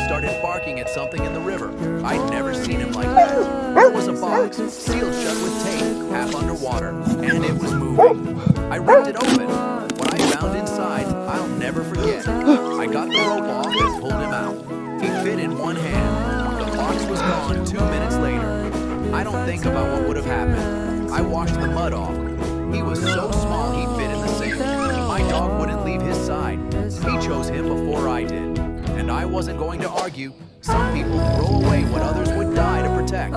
started barking at something in the river. I'd never seen him like that. There was a box, sealed shut with tape, half underwater, and it was moving. I ripped it open. What I found inside, I'll never forget. I got the rope off and pulled him out. He fit in one hand. The box was gone 2 minutes later. I don't think about what would have happened. I washed the mud off. He was so small he fit in the sand. My dog wouldn't leave his side. He chose him before I did. And I wasn't going to argue. Some people throw away what others would die to protect.